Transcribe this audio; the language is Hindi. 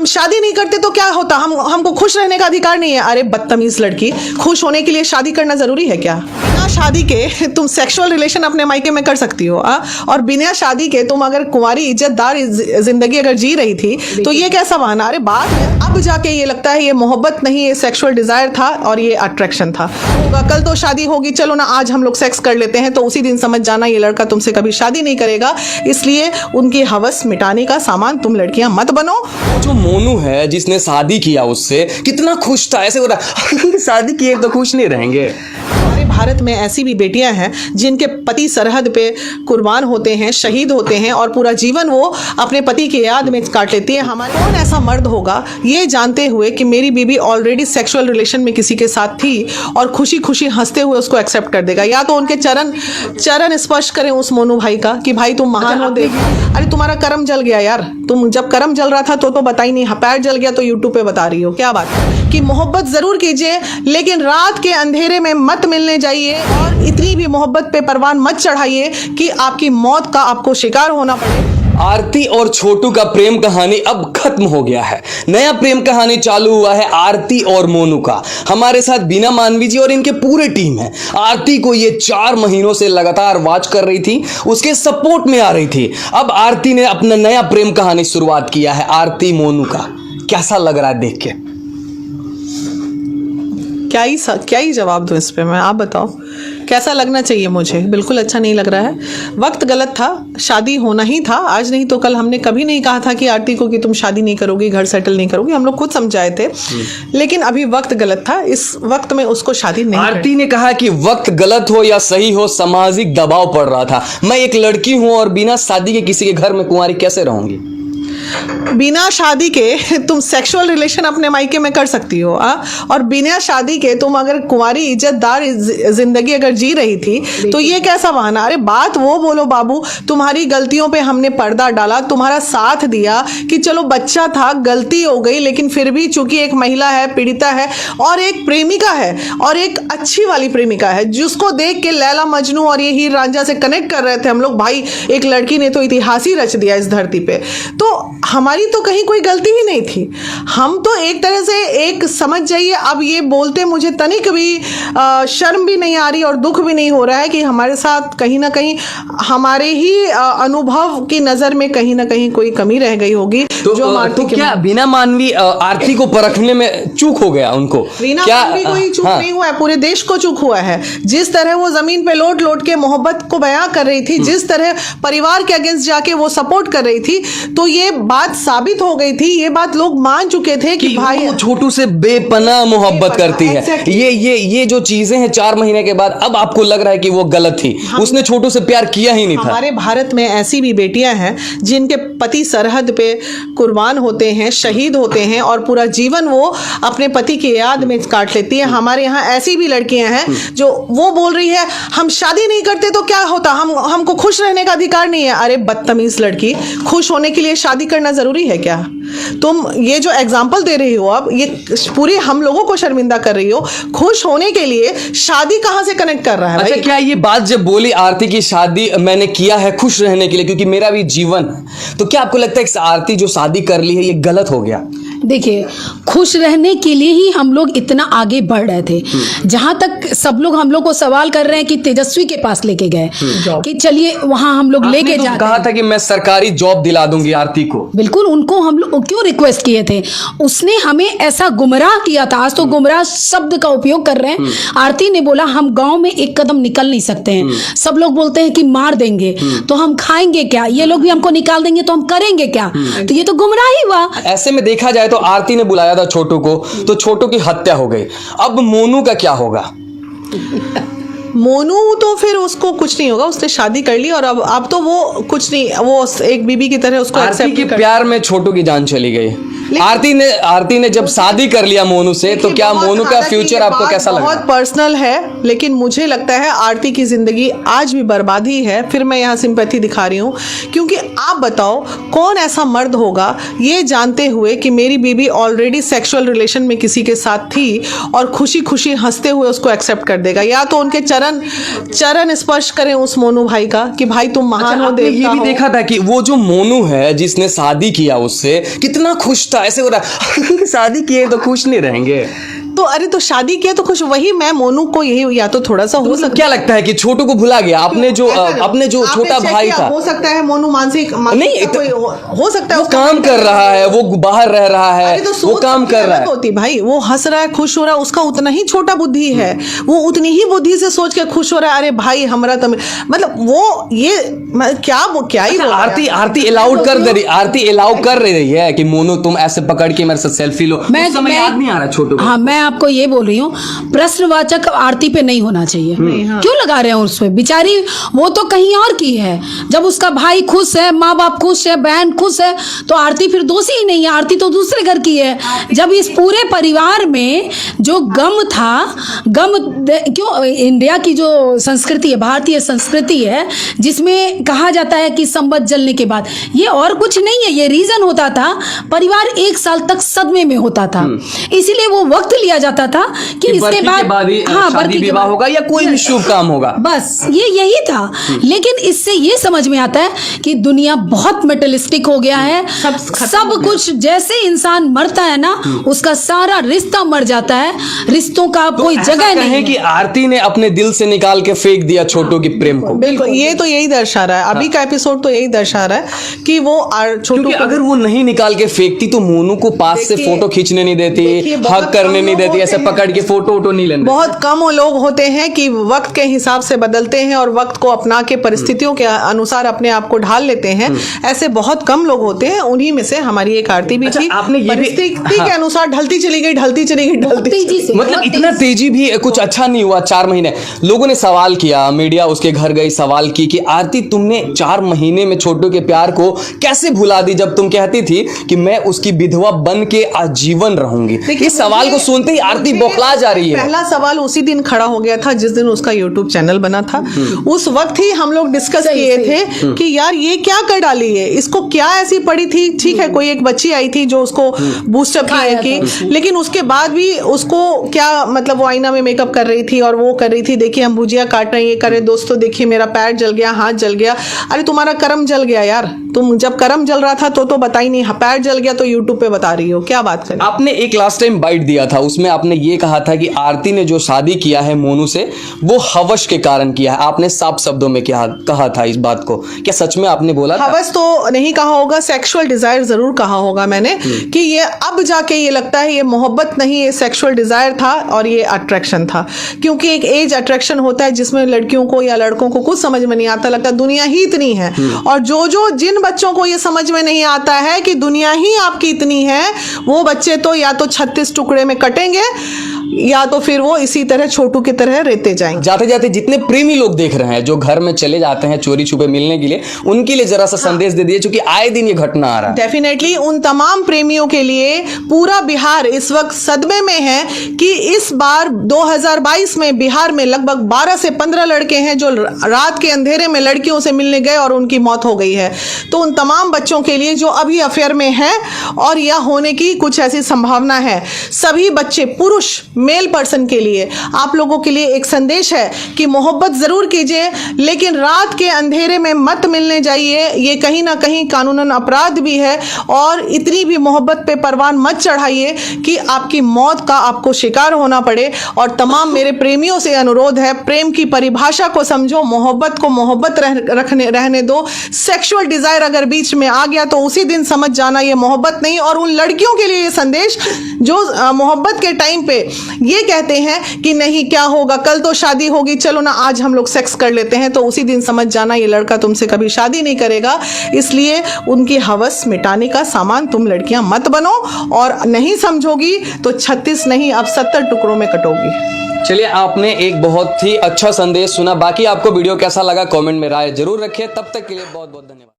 शादी नहीं करते तो क्या होता, हमको खुश रहने का अधिकार नहीं है। अरे बदतमीज लड़की, खुश होने के लिए शादी करना जरूरी है क्या? बिना शादी के तुम सेक्सुअल रिलेशन अपने मायके में कर सकती हो और बिना शादी के तुम अगर कुंवारी इज्जतदार जिंदगी अगर जी रही थी तो ये कैसा बहाना? अरे बात है अब जाके ये लगता है ये मोहब्बत नहीं, ये सेक्सुअल डिजायर था और ये अट्रैक्शन था। कल तो शादी होगी, चलो ना आज हम लोग सेक्स कर लेते हैं, तो उसी दिन समझ जाना ये लड़का तुमसे कभी शादी नहीं करेगा। इसलिए उनकी हवस मिटाने का सामान तुम लड़कियां मत बनो। जो मोनू है जिसने शादी किया उससे कितना खुश था, ऐसे हो रहा शादी किए तो खुश नहीं रहेंगे। हमारे भारत में ऐसी भी बेटियां हैं जिनके पति सरहद पे कुर्बान होते हैं, शहीद होते हैं और पूरा जीवन वो अपने पति की याद में काट लेती है। हमारे कौन ऐसा मर्द होगा ये जानते हुए कि मेरी बीवी ऑलरेडी सेक्सुअल रिलेशन में किसी के साथ थी और खुशी खुशी हंसते हुए उसको एक्सेप्ट कर देगा? या तो उनके चरण स्पर्श करें उस मोनू भाई का कि भाई तुम महान हो देगी। अरे तुम्हारा कर्म जल गया यार, तुम जब कर्म जल रहा था तो बताई नहीं, पैर जल गया तो यूट्यूब पे बता रही हो। क्या बात है कि मोहब्बत जरूर कीजिए लेकिन रात के अंधेरे में मत मिलने जाइए और इतनी भी मोहब्बत पे परवान मत चढ़ाइए कि आपकी मौत का आपको शिकार होना पड़े। आरती और छोटू का प्रेम कहानी अब खत्म हो गया है, नया प्रेम कहानी चालू हुआ है आरती और मोनू का। हमारे साथ बीना मानवी जी और इनके पूरे टीम है। आरती को ये 4 महीनों से लगातार वॉच कर रही थी, उसके सपोर्ट में आ रही थी। अब आरती ने अपना नया प्रेम कहानी शुरुआत किया है आरती मोनू का। कैसा लग रहा है देख के? क्या ही जवाब दूं इस पे मैं, आप बताओ कैसा लगना चाहिए मुझे? बिल्कुल अच्छा नहीं लग रहा है। वक्त गलत था, शादी होना ही था, आज नहीं तो कल। हमने कभी नहीं कहा था कि आरती को कि तुम शादी नहीं करोगी, घर सेटल नहीं करोगी, हम लोग खुद समझाए थे। लेकिन अभी वक्त गलत था, इस वक्त में उसको शादी नहीं। आरती ने कहा कि वक्त गलत हो या सही हो, सामाजिक दबाव पड़ रहा था। मैं एक लड़की हूं और बिना शादी के किसी के घर में कुंवारी कैसे रहूंगी? बिना शादी के तुम सेक्सुअल रिलेशन अपने मायके में कर सकती हो और बिना शादी के तुम अगर कुंवारी इज्जतदार जिंदगी अगर जी रही थी तो ये कैसा बहाना? अरे बात वो बोलो बाबू, तुम्हारी गलतियों पे हमने पर्दा डाला, तुम्हारा साथ दिया कि चलो बच्चा था, गलती हो गई, लेकिन फिर भी चूंकि एक महिला है, पीड़िता है और एक प्रेमिका है और एक अच्छी वाली प्रेमिका है जिसको देख के लैला मजनू और ये हीर रांझा से कनेक्ट कर रहे थे हम लोग। भाई एक लड़की ने तो इतिहास ही रच दिया इस धरती पे, तो हमारी तो कहीं कोई गलती ही नहीं थी। हम तो एक तरह से एक समझ जाइए, अब ये बोलते मुझे तनिक भी शर्म भी नहीं आ रही और दुख भी नहीं हो रहा है कि हमारे साथ कहीं ना कहीं हमारे ही अनुभव की नजर में कहीं ना कहीं कोई कमी रह गई होगी। तो क्या बिना मानवी आरती को परखने में चूक हो गया उनको? बिना मानवी कोई चूक नहीं हुआ है, पूरे देश को चूक हुआ है। जिस तरह वो जमीन पे लौट लौट के मोहब्बत को बयां कर रही थी, जिस तरह परिवार के अगेंस्ट जाके वो सपोर्ट कर रही थी, तो ये बात साबित हो गई थी, ये बात लोग मान चुके थे कि भाई वो छोटू से बेपनाह मोहब्बत करती है। ये जो चीजें हैं 4 महीने के बाद अब आपको लग रहा है कि वो गलत थी, उसने छोटू से प्यार किया ही नहीं था। हमारे भारत में ऐसी भी बेटियां हैं जिनके पति सरहद पे कुर्बान होते हैं, शहीद होते हैं और पूरा जीवन वो अपने पति की याद में काट लेती है। हमारे यहाँ ऐसी भी लड़कियां हैं जो वो बोल रही है हम शादी नहीं करते तो क्या होता, हमको खुश रहने का अधिकार नहीं है। अरे बदतमीज लड़की, खुश होने के लिए शादी करना जरूरी है क्या? तुम ये जो एग्जाम्पल दे रही हो अब, ये पूरी हम लोगों को शर्मिंदा कर रही हो। खुश होने के लिए शादी कहां से कनेक्ट कर रहा है? अच्छा, क्या ये बात जब बोली आरती की शादी मैंने किया है खुश रहने के लिए क्योंकि मेरा भी जीवन है, तो क्या आपको लगता है कि आरती जो शादी कर ली है ये गलत हो गया? देखिए, खुश रहने के लिए ही हम लोग इतना आगे बढ़ रहे थे। जहां तक सब लोग हम लोग को सवाल कर रहे हैं कि तेजस्वी के पास लेके गए कि चलिए वहां हम लोग लेके जाते, कहा था कि मैं सरकारी जॉब दिला दूंगी आरती को। बिल्कुल, उनको हम लोग क्यों रिक्वेस्ट किए थे? उसने हमें ऐसा गुमराह किया था। आज तो गुमराह शब्द का उपयोग कर रहे हैं। आरती ने बोला हम गांव में एक कदम निकल नहीं सकते हैं, सब लोग बोलते हैं कि मार देंगे तो हम खाएंगे क्या, ये लोग भी हमको निकाल देंगे तो हम करेंगे क्या? तो ये तो गुमराही हुआ। ऐसे में देखा जाए तो आरती ने बुलाया था छोटू को, तो छोटू की हत्या हो गई। अब मोनू का क्या होगा? मोनू तो फिर उसको कुछ नहीं होगा, उसने शादी कर ली और अब तो वो कुछ नहीं, वो एक बीबी की तरह उसको आरती के प्यार में छोटू की जान चली गई। आरती ने जब शादी कर लिया मोनू से, तो क्या मोनू का फ्यूचर आपको कैसा लगा? बहुत पर्सनल है, लेकिन मुझे लगता है आरती की जिंदगी आज भी बर्बादी है। फिर मैं यहाँ सिंपैथी दिखा रही हूँ क्योंकि आप बताओ कौन ऐसा मर्द होगा ये जानते हुए कि मेरी बीबी ऑलरेडी सेक्सुअल रिलेशन में किसी के साथ थी और खुशी खुशी हंसते हुए उसको एक्सेप्ट कर देगा? या तो उनके चरण स्पर्श करें उस मोनू भाई का कि भाई तुम महान हो। ये भी देखा था कि वो जो मोनू है जिसने शादी किया उससे कितना खुश था, अच्छा ऐसे हो रहा है शादी किए तो खुश नहीं रहेंगे। तो अरे तो शादी किया तो खुश, वही मैं मोनू को यही या तो थोड़ा सा हो सकता क्या लगता है कि छोटू को भुला गया अपने जो छोटा भाई था? हो सकता है मोनू मानसिक नहीं, कोई हो सकता है वो काम कर रहा है, वो बाहर रह रहा है, अरे तो वो सोच काम कर रहा है। होती भाई, वो हंस रहा है, खुश हो रहा है, उसका उतना ही छोटा बुद्धि है, वो उतनी ही बुद्धि से सोच के खुश हो रहा है। अरे भाई हमरा तो मतलब वो ये क्या ही बोल रहा है। आरती अलाउड कर दे रही, आरती अलाउ कर रही है कि मोनू तुम ऐसे पकड़ के मेरे साथ सेल्फी लो। उस समय याद नहीं आ रहा छोटू को। हाँ, मैं आपको ये बोल रही हूँ, प्रश्नवाचक आरती पे नहीं होना चाहिए। क्यों लगा रहे हैं उस पे? बेचारी वो तो कहीं और की है। जब उसका भाई खुश है, माँ बाप खुश है, बहन खुश है, तो आरती फिर दोषी ही नहीं है। आरती तो दूसरे घर की है। जब इस पूरे परिवार में जो गम था, क्यों इंडिया की जो संस्कृति है, भारतीय संस्कृति है, जिसमें कहा जाता है कि संबत जलने के बाद, ये और कुछ नहीं है, ये रीजन होता था। परिवार 1 साल तक सदमे में होता था, इसीलिए वो वक्त लिया जाता था कि इसके बाद ही शादी विवाह होगा या कोई भी शुभ काम होगा, बस ये यही था। लेकिन इससे ये समझ में आता है कि दुनिया बहुत मेटलिस्टिक हो गया है। सब कुछ, जैसे इंसान मरता है ना, उसका सारा रिश्ता मर जाता है, रिश्तों का कोई जगह नहीं है। कि आरती ने अपने दिल से निकाल के फेंक दिया छोटू की प्रेम को। बिल्कुल, ये तो यही दर्शा रहा है, अभी का एपिसोड तो यही दर्शा रहा है कि वो छोटू, अगर वो नहीं निकाल के फेंकती तो मोनू को पास से फोटो खींचने नहीं देती, हक करने नहीं देती, ऐसे पकड़ के फोटो नहीं लेने। बहुत कम लोग होते हैं कि वक्त के हिसाब से बदलते हैं और वक्त को अपना के परिस्थितियों के अनुसार अपने आप को ढाल लेते हैं। ऐसे बहुत कम लोग होते हैं, उन्हीं में से हमारी एक आरती भी थी। आपने ये परिस्थिति के अनुसार ढलती चली गई। मतलब इतना तेजी भी कुछ अच्छा नहीं हुआ। 4 महीने लोगों ने सवाल किया, मीडिया उसके घर गई, सवाल की कि आरती तुमने 4 महीने में छोटू के प्यार को कैसे भुला दी, जब तुम कहती थी कि मैं उसकी विधवा बन के आजीवन रहूंगी। इस सवाल को सुनते ही आरती बौखला जा रही है। पहला सवाल उसी दिन खड़ा हो गया था जिस दिन उसका यूट्यूब चैनल बना था। उस वक्त ही हम लोग डिस्कस किए थे कि यार ये क्या कर डाली है, इसको क्या ऐसी पड़ी थी। ठीक है, कोई एक बच्ची आई थी जो उसको बूस्टअप की, लेकिन उसके बाद भी उसको क्या मतलब, वो आईना में मेकअप कर रही थी और वो कर रही थी, देखिए हम भुजिया काट रहे हैं, ये करे दोस्तों, देखिए मेरा पैर जल गया, हाथ जल गया। अरे तुम्हारा कर्म जल गया यार, तुम जब कर्म जल रहा था तो बता ही नहीं, पैर जल गया तो यूट्यूब पे बता रही हो, क्या बात करें। आपने एक लास्ट टाइम बाइट दिया था, उसमें आपने ये कहा था कि आरती ने जो शादी किया है मोनू से वो हवस के कारण किया है। आपने साफ शब्दों में कहा था इस बात को, क्या सच में आपने बोला था? हवस तो नहीं कहा होगा, सेक्सुअल डिजायर जरूर कहा होगा मैंने, कि ये अब जाके ये लगता है ये मोहब्बत नहीं, ये सेक्सुअल डिजायर था और ये अट्रैक्शन था। क्योंकि एक एज अट्रैक्शन होता है जिसमें लड़कियों को या लड़कों को कुछ समझ में नहीं आता, लगता है दुनिया ही इतनी है। और जिन बच्चों को ये समझ में नहीं आता है कि दुनिया ही आपकी इतनी है, वो बच्चे तो या तो 36 टुकड़े में कटेंगे या तो फिर वो इसी तरह छोटू की तरह रहते जाएंगे। जाते जाते जितने प्रेमी लोग देख रहे हैं जो घर में चले जाते हैं चोरी छुपे मिलने के लिए, उनके लिए जरा सा संदेश दे दिए, क्योंकि आए दिन ये घटना आ रहा है। डेफिनेटली उन तमाम प्रेमियों के लिए पूरा बिहार इस वक्त सदमे में है कि इस बार 2022 में बिहार में लगभग 12 से 15 लड़के हैं जो रात के अंधेरे में लड़कियों से मिलने गए और उनकी मौत हो गई है। तो उन तमाम बच्चों के लिए जो अभी अफेयर में है और यह होने की कुछ ऐसी संभावना है, सभी बच्चे, पुरुष, मेल पर्सन के लिए, आप लोगों के लिए एक संदेश है कि मोहब्बत जरूर कीजिए, लेकिन रात के अंधेरे में मत मिलने जाइए। ये कहीं ना कहीं कानूनन अपराध भी है। और इतनी भी मोहब्बत पे परवान मत चढ़ाइए कि आपकी मौत का आपको शिकार होना पड़े। और तमाम मेरे प्रेमियों से अनुरोध है, प्रेम की परिभाषा को समझो, मोहब्बत को मोहब्बत रहने दो। सेक्सुअल डिजायर अगर बीच में आ गया तो उसी दिन समझ जाना ये मोहब्बत नहीं। और उन लड़कियों के लिए ये संदेश जो मोहब्बत के टाइम पे ये कहते हैं कि नहीं क्या होगा, कल तो शादी होगी, चलो ना आज हम लोग सेक्स कर लेते हैं, तो उसी दिन समझ जाना ये लड़का तुमसे कभी शादी नहीं करेगा। इसलिए उनकी हवस मिटाने का सामान तुम लड़कियां मत बनो, और नहीं समझोगी तो 36 नहीं अब 70 टुकड़ों में कटोगी। चलिए, आपने एक बहुत ही अच्छा संदेश सुना। बाकी आपको वीडियो कैसा लगा कमेंट में राय जरूर रखिए। तब तक के लिए बहुत बहुत धन्यवाद।